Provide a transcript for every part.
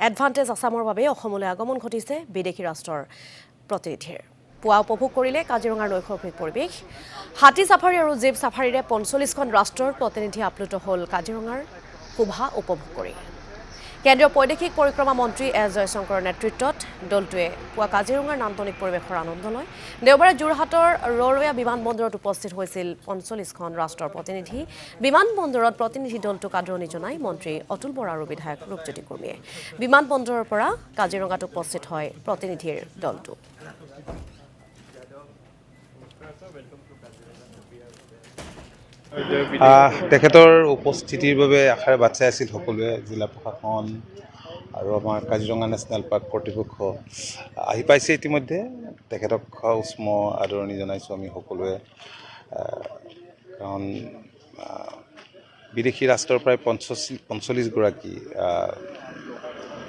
advantage আছামৰ বাবে অসমলৈ আগমন ঘটিছে বিদেশী ৰাষ্ট্ৰৰ প্ৰতিনিধিৰ পুৱা উপভোগ কৰিলে কাজিৰঙাৰ নৈসৰ্গিক পৰিৱেশ হাতী সাফাৰী আৰু জীপ সাফাৰীৰে ৪৫খন ৰাষ্ট্ৰৰ প্ৰতিনিধি আপ্লুত হ'ল কাজিৰঙাৰ শোভা উপভোগ কৰি কেন্দ্ৰীয় বৈদেশিক পৰিক্ৰমা মন্ত্ৰী এছ জয়শংকৰৰ নেতৃত্বত দলটোৱে পুৱা কাজিৰঙাৰ নান্দনিক পৰিৱেশৰ আনন্দ লয় দেওবাৰে যোৰহাটৰ ৰৰৈয়া বিমানবন্দৰত উপস্থিত হৈছিল ৪৫খন ৰাষ্ট্ৰৰ প্ৰতিনিধি বিমানবন্দৰত প্ৰতিনিধি দলটোক আদৰণি জনাই মন্ত্ৰী অতুল বৰা আৰু বিধায়ক ৰূপজ্যোতি কুৰ্মীয়ে বিমানবন্দৰৰ পৰা কাজিৰঙাত উপস্থিত হয় প্ৰতিনিধিৰ দলটো তেখেতৰ উপস্থিতিৰ বাবে আশাৰে বাট চাই আছিল সকলোৱে জিলা প্ৰশাসন আৰু আমাৰ কাজিৰঙা নেশ্যনেল পাৰ্ক কৰ্তৃপক্ষ আহি পাইছে ইতিমধ্যে তেখেতক উষ্ম আদৰণি জনাইছোঁ আমি সকলোৱে কাৰণ বিদেশী ৰাষ্ট্ৰৰ প্ৰায় ৪৫গৰাকী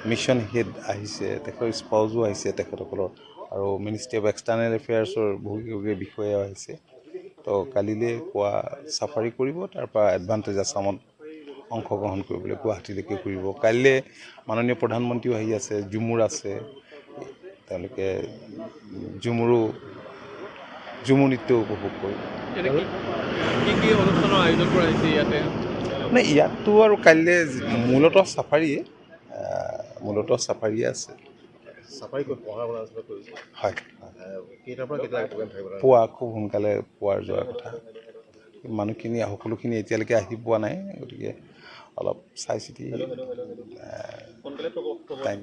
মিছন হেড আহিছে তেখেতৰ স্পাউজো আহিছে তেখেতসকলৰ আৰু মিনিষ্ট্ৰী অফ এক্সটাৰ্নেল এফেয়াৰ্ছৰ বহুকেইগৰাকী বিষয়াও আহিছে তো কালিলৈ পুৱা চাফাৰী কৰিব তাৰপৰা এডভান্টেজ আছামত অংশগ্ৰহণ কৰিবলৈ গুৱাহাটীলৈকে কৰিব কাইলৈ মাননীয় প্ৰধানমন্ত্ৰীও আহি আছে ঝুমুৰ আছে তেওঁলোকে ঝুমুৰ নৃত্য উপভোগ কৰিব নাই ইয়াততো আৰু কাইলৈ মূলতঃ চাফাৰীয়ে আছে হয় পুৱা খুব সোনকালে পোৱাৰ যোৱাৰ কথা মানুহখিনি সকলোখিনি এতিয়ালৈকে আহি পোৱা নাই গতিকে অলপ চাই চিতি টাইম